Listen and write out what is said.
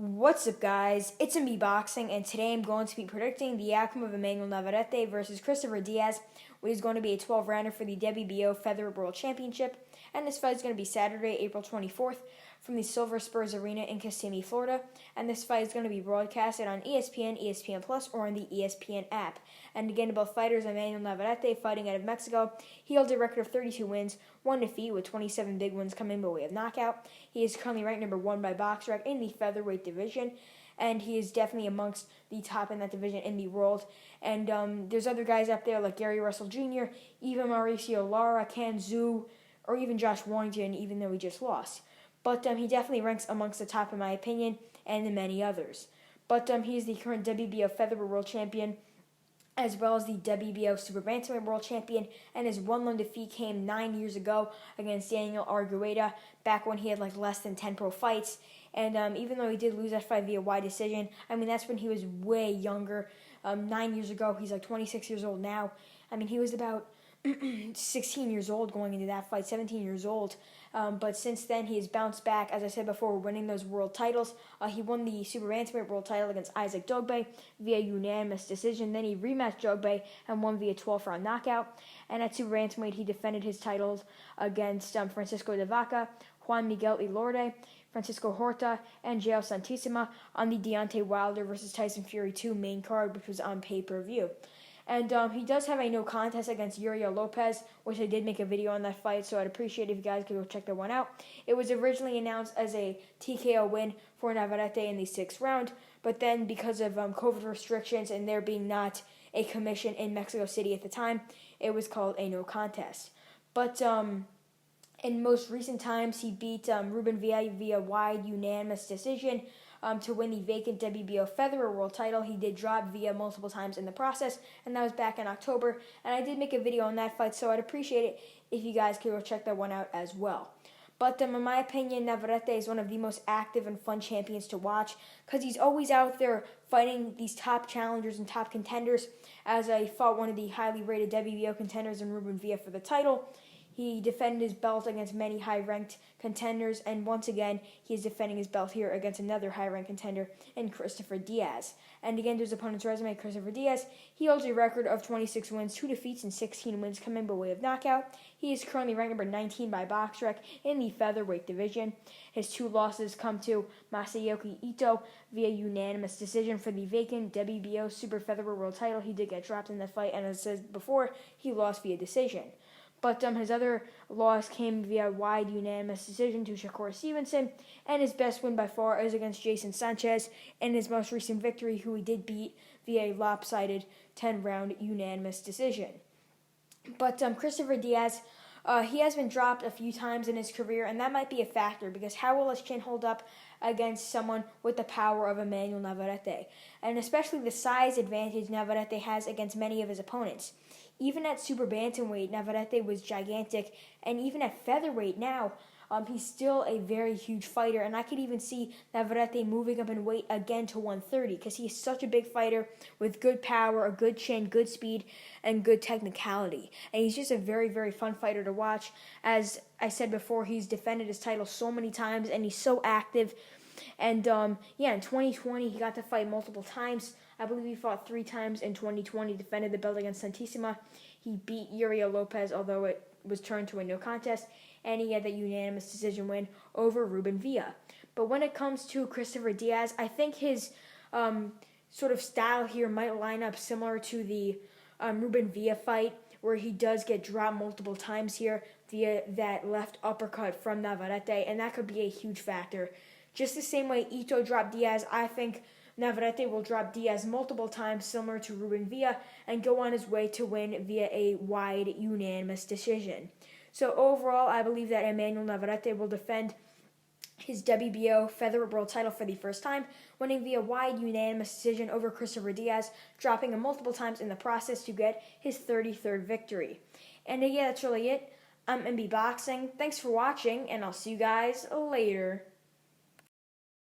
What's up, guys? It's me Boxing, and today I'm going to be predicting the outcome of Emanuel Navarrete versus Christopher Diaz, which is going to be a 12-rounder for the WBO Featherweight World Championship. And this fight is going to be Saturday, April 24th, from the Silver Spurs Arena in Kissimmee, Florida. And this fight is going to be broadcasted on ESPN, ESPN Plus, or on the ESPN app. And again, about fighters, Emanuel Navarrete, fighting out of Mexico. He holds a record of 32 wins, 1 defeat, with 27 big wins coming by way of knockout. He is currently ranked number 1 by BoxRec in the featherweight division, and he is definitely amongst the top in that division in the world. And there's other guys up there like Gary Russell Jr., even Mauricio Lara, Can Zhu, or even Josh Warrington, even though he just lost. But he definitely ranks amongst the top in my opinion, and the many others. But he is the current WBO Featherweight World Champion, as well as the WBO Super Bantamweight World Champion, and his one lone defeat came 9 years ago against Daniel Argueta, back when he had less than 10 pro fights. And even though he did lose that fight via wide decision, I mean, that's when he was way younger. 9 years ago, he's 26 years old now. I mean, he was about 16 years old going into that fight, 17 years old. But since then, he has bounced back, as I said before, winning those world titles. He won the Super Bantamweight world title against Isaac Dogboe via unanimous decision. Then he rematched Dogboe and won via 12-round knockout. And at Super Bantamweight, he defended his titles against Francisco de Vaca, Juan Miguel Elorde, Francisco Horta, and Jael Santissima on the Deontay Wilder versus Tyson Fury 2 main card, which was on pay-per-view. And he does have a no contest against Uriel Lopez, which I did make a video on that fight, so I'd appreciate if you guys could go check that one out. It was originally announced as a TKO win for Navarrete in the 6th round, but then because of COVID restrictions and there being not a commission in Mexico City at the time, it was called a no contest. But in most recent times, he beat Ruben Villa via wide unanimous decision to win the vacant WBO Featherweight World title. He did drop Villa multiple times in the process, and that was back in October. And I did make a video on that fight, so I'd appreciate it if you guys could go check that one out as well. But in my opinion, Navarrete is one of the most active and fun champions to watch because he's always out there fighting these top challengers and top contenders. As I fought one of the highly rated WBO contenders in Ruben Villa for the title, he defended his belt against many high-ranked contenders, and once again, he is defending his belt here against another high-ranked contender in Christopher Diaz. And again, to his opponent's resume, Christopher Diaz, he holds a record of 26 wins, 2 defeats, and 16 wins coming by way of knockout. He is currently ranked number 19 by BoxRec in the featherweight division. His 2 losses come to Masayuki Ito via unanimous decision for the vacant WBO Super Featherweight World title. He did get dropped in that fight, and as I said before, he lost via decision. But his other loss came via wide unanimous decision to Shakur Stevenson, and his best win by far is against Jason Sanchez in his most recent victory, who he did beat via a lopsided 10-round unanimous decision. But Christopher Diaz, he has been dropped a few times in his career, and that might be a factor because how will his chin hold up against someone with the power of Emanuel Navarrete, and especially the size advantage Navarrete has against many of his opponents. Even at Super Bantamweight, Navarrete was gigantic, and even at featherweight now, he's still a very huge fighter, and I could even see Navarrete moving up in weight again to 130 because he's such a big fighter with good power, a good chin, good speed, and good technicality. And he's just a very, very fun fighter to watch. As I said before, he's defended his title so many times, and he's so active. And in 2020, he got to fight multiple times. I believe he fought 3 times in 2020, defended the belt against Santissima. He beat Uriel Lopez, although it was turned to a no contest, and he had that unanimous decision win over Ruben Villa. But when it comes to Christopher Diaz, I think his sort of style here might line up similar to the Ruben Villa fight, where he does get dropped multiple times here via that left uppercut from Navarrete, and that could be a huge factor. Just the same way Ito dropped Diaz, I think Navarrete will drop Diaz multiple times, similar to Ruben Villa, and go on his way to win via a wide unanimous decision. So overall, I believe that Emanuel Navarrete will defend his WBO Featherweight World title for the first time, winning via wide unanimous decision over Christopher Diaz, dropping him multiple times in the process to get his 33rd victory. And yeah, that's really it. I'm MB Boxing. Thanks for watching, and I'll see you guys later.